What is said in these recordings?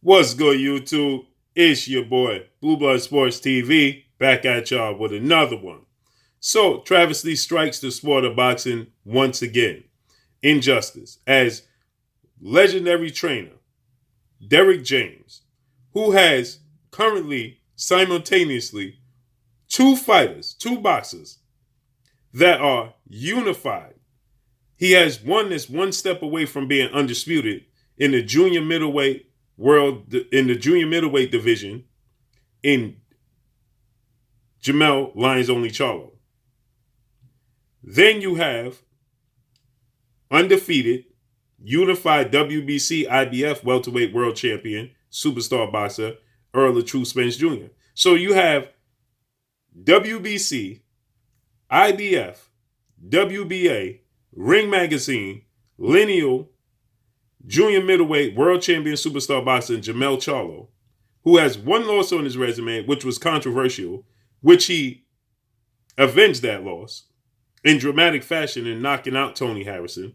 What's good, YouTube? It's your boy, Blue Blood Sports TV, back at y'all with another one. So, travesty strikes the sport of boxing once again. Injustice, as legendary trainer Derrick James, who has currently simultaneously two boxers that are unified. He has one that's one step away from being undisputed in the junior middleweight division in Jermell Lions Only Charlo. Then you have undefeated, unified WBC IBF welterweight world champion, superstar boxer, Errol Spence Jr. So you have WBC, IBF, WBA, Ring Magazine, lineal, junior middleweight world champion superstar boxer Jermell Charlo, who has one loss on his resume, which was controversial, which he avenged that loss in dramatic fashion in knocking out Tony Harrison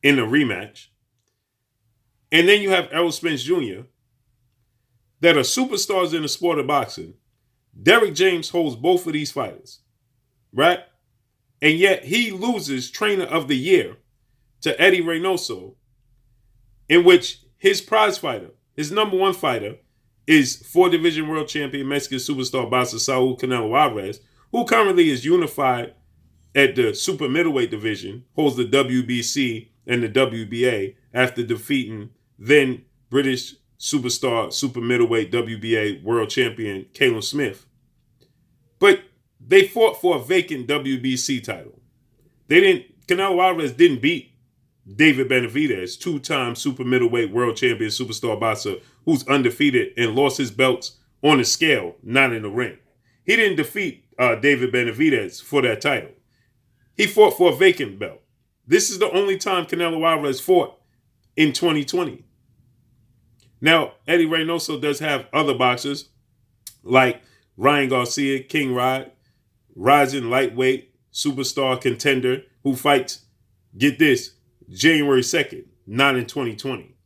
in a rematch. And then you have Errol Spence Jr. that are superstars in the sport of boxing. Derrick James holds both of these fighters, right? And yet he loses Trainer of the Year to Eddie Reynoso, in which his prize fighter, his number one fighter, is four-division world champion Mexican superstar boxer Saul Canelo Alvarez, who currently is unified at the super middleweight division, holds the WBC and the WBA after defeating then British superstar super middleweight WBA world champion Caleb Smith. But they fought for a vacant WBC title. Canelo Alvarez didn't beat David Benavidez, two-time super middleweight world champion superstar boxer who's undefeated and lost his belts on the scale, not in the ring. He didn't defeat David Benavidez for that title. He fought for a vacant belt. This is the only time Canelo Alvarez fought in 2020. Now, Eddie Reynoso does have other boxers like Ryan Garcia, King Rod, rising lightweight superstar contender who fights, get this, January 2nd, not in 2020.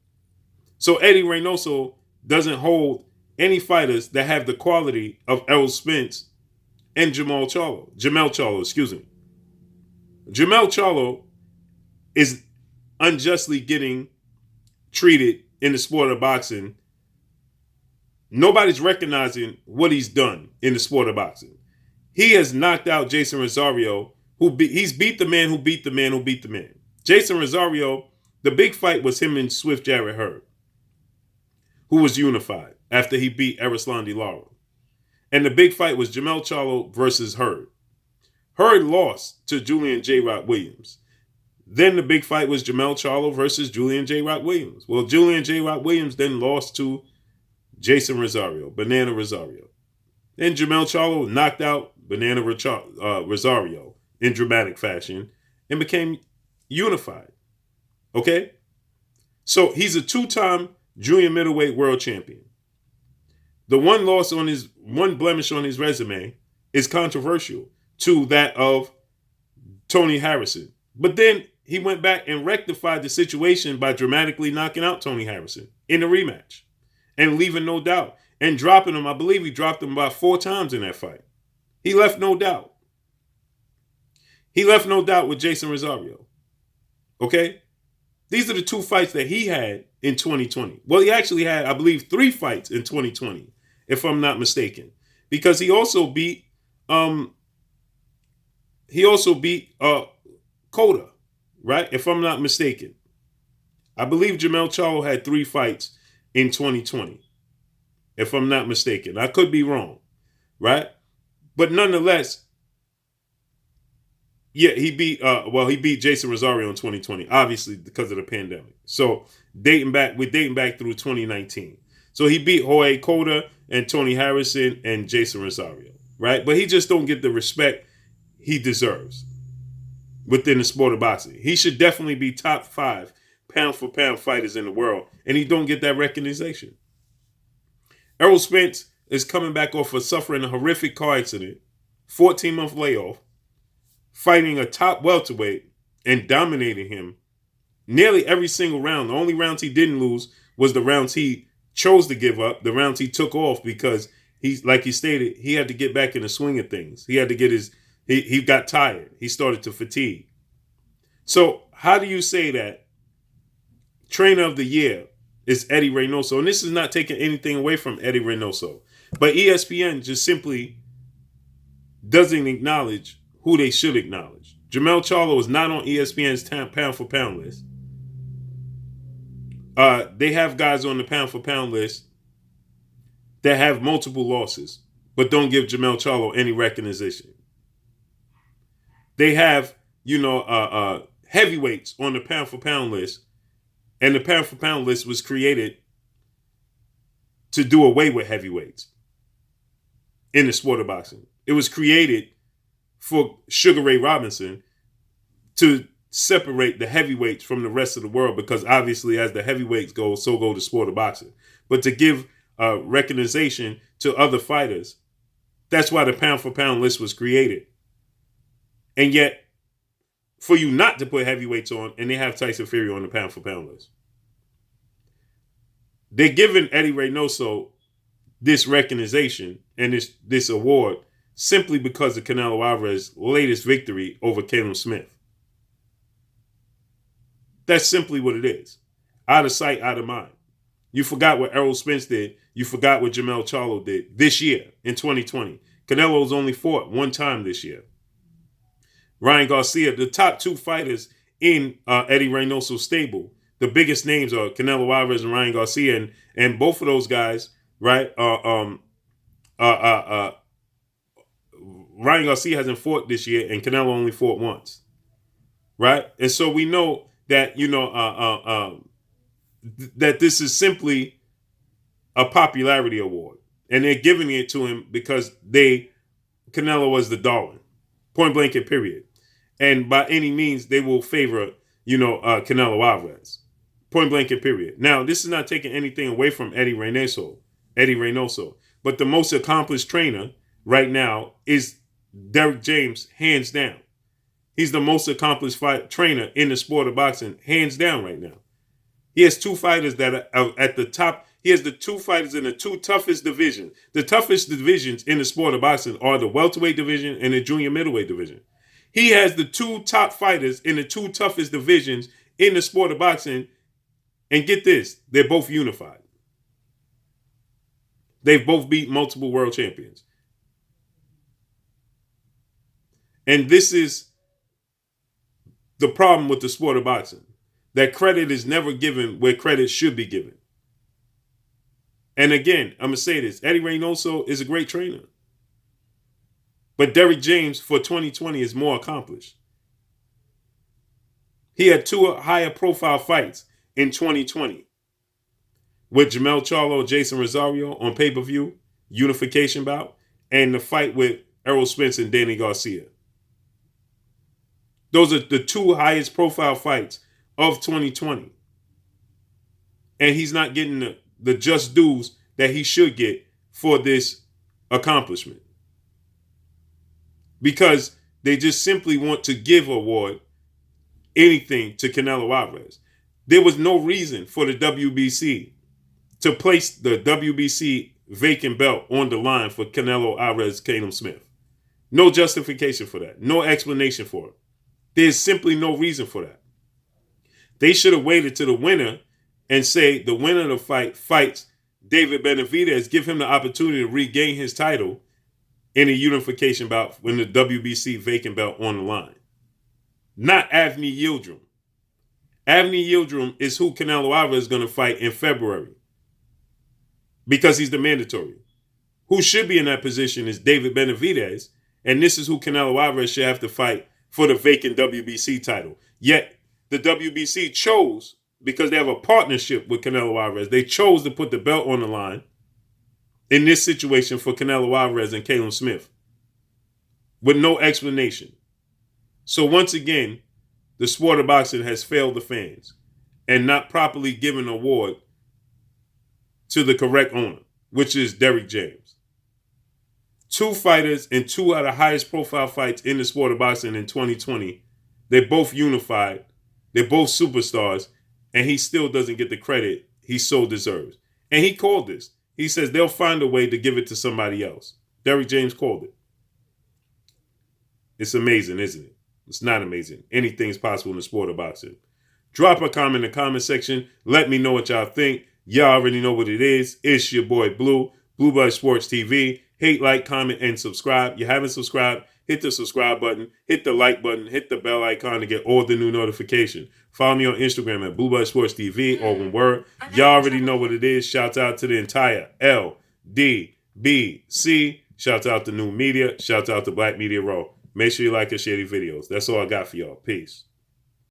So Eddie Reynoso doesn't hold any fighters that have the quality of Errol Spence and Jermell Charlo. Jermell Charlo is unjustly getting treated in the sport of boxing. Nobody's recognizing what he's done in the sport of boxing. He has knocked out Jason Rosario, he's beat the man who beat the man who beat the man. Jason Rosario, the big fight was him and Swift Jarrett Hurd, who was unified after he beat Erislandy Lara. And the big fight was Jermell Charlo versus Hurd. Hurd lost to Julian J. Rock Williams. Then the big fight was Jermell Charlo versus Julian J. Rock Williams. Well, Julian J. Rock Williams then lost to Jason Rosario, Banana Rosario. Then Jermell Charlo knocked out Banana Rosario in dramatic fashion and became unified. Okay? So he's a two-time junior middleweight world champion. The one blemish on his resume is controversial to that of Tony Harrison. But then he went back and rectified the situation by dramatically knocking out Tony Harrison in a rematch and leaving no doubt and dropping him. I believe he dropped him about 4 times in that fight. He left no doubt. He left no doubt with Jason Rosario. Okay? These are the 2 fights that he had in 2020. Well, he actually had, I believe, 3 fights in 2020, if I'm not mistaken. Because he also beat Coda, right? If I'm not mistaken. I believe Jermell Charlo had 3 fights in 2020. If I'm not mistaken. I could be wrong, right? But nonetheless, yeah, he beat Jason Rosario in 2020, obviously because of the pandemic. So dating back through 2019. So he beat Jorge Cota and Tony Harrison and Jason Rosario, right? But he just don't get the respect he deserves within the sport of boxing. He should definitely be top 5 pound for pound fighters in the world, and he don't get that recognition. Errol Spence is coming back off of suffering a horrific car accident, 14-month layoff, fighting a top welterweight and dominating him nearly every single round. The only rounds he didn't lose was the rounds he chose to give up, the rounds he took off because like he stated, he had to get back in the swing of things. He had to get he got tired. He started to fatigue. So how do you say that trainer of the year is Eddie Reynoso? And this is not taking anything away from Eddie Reynoso, but ESPN just simply doesn't acknowledge who they should acknowledge. Jermell Charlo is not on ESPN's pound for pound list. They have guys on the pound for pound list that have multiple losses, but don't give Jermell Charlo any recognition. They have, heavyweights on the pound for pound list, and the pound for pound list was created to do away with heavyweights in the sport of boxing. It was created for Sugar Ray Robinson to separate the heavyweights from the rest of the world, because obviously as the heavyweights go, so go the sport of boxing. But to give recognition to other fighters, that's why the pound for pound list was created. And yet, for you not to put heavyweights on, and they have Tyson Fury on the pound for pound list. They're giving Eddie Reynoso this recognition and this award simply because of Canelo Alvarez's latest victory over Caleb Smith. That's simply what it is. Out of sight, out of mind. You forgot what Errol Spence did. You forgot what Jermell Charlo did this year in 2020. Canelo's only fought one time this year. Ryan Garcia, the top two fighters in Eddie Reynoso's stable, the biggest names are Canelo Alvarez and Ryan Garcia, and both of those guys, right? Ryan Garcia hasn't fought this year, and Canelo only fought once, right? And so we know that that this is simply a popularity award, and they're giving it to him because Canelo was the darling, point blank and period, and by any means they will favor Canelo Alvarez, point blank and period. Now this is not taking anything away from Eddie Reynoso, but the most accomplished trainer right now is Derrick James, hands down. He's the most accomplished trainer in the sport of boxing, hands down right now. He has two fighters that are at the top. He has the two fighters in the two toughest divisions. The toughest divisions in the sport of boxing are the welterweight division and the junior middleweight division. He has the two top fighters in the two toughest divisions in the sport of boxing. And get this, they're both unified. They've both beat multiple world champions. And this is the problem with the sport of boxing, that credit is never given where credit should be given. And again, I'm going to say this, Eddie Reynoso is a great trainer. But Derrick James for 2020 is more accomplished. He had two higher profile fights in 2020 with Jermell Charlo, Jason Rosario on pay-per-view, unification bout, and the fight with Errol Spence and Danny Garcia. Those are the two highest profile fights of 2020. And he's not getting the just dues that he should get for this accomplishment. Because they just simply want to give award anything to Canelo Alvarez. There was no reason for the WBC to place the WBC vacant belt on the line for Canelo Alvarez, Caleb Smith. No justification for that. No explanation for it. There's simply no reason for that. They should have waited to the winner and say the winner of the fight fights David Benavidez, give him the opportunity to regain his title in a unification bout when the WBC vacant belt on the line. Not Avni Yildirim. Avni Yildirim is who Canelo Alvarez is going to fight in February because he's the mandatory. Who should be in that position is David Benavidez, and this is who Canelo Alvarez should have to fight for the vacant WBC title. Yet the WBC chose, because they have a partnership with Canelo Alvarez, they chose to put the belt on the line in this situation for Canelo Alvarez and Caleb Smith with no explanation. So once again, the sport of boxing has failed the fans and not properly given an award to the correct owner, which is Derrick James. Two fighters in two of the highest profile fights in the sport of boxing in 2020. They're both unified. They're both superstars. And he still doesn't get the credit he so deserves. And he called this. He says they'll find a way to give it to somebody else. Derrick James called it. It's amazing, isn't it? It's not amazing. Anything's possible in the sport of boxing. Drop a comment in the comment section. Let me know what y'all think. Y'all already know what it is. It's your boy Blue, Blue Blood Sports TV. Hate, like, comment, and subscribe. You haven't subscribed, hit the subscribe button, hit the like button, hit the bell icon to get all the new notifications. Follow me on Instagram at Blue Blood Sports TV, all one word. Y'all already know what it is. Shouts out to the entire LDBC. Shouts out to New Media. Shouts out to Black Media Row. Make sure you like and share these videos. That's all I got for y'all. Peace.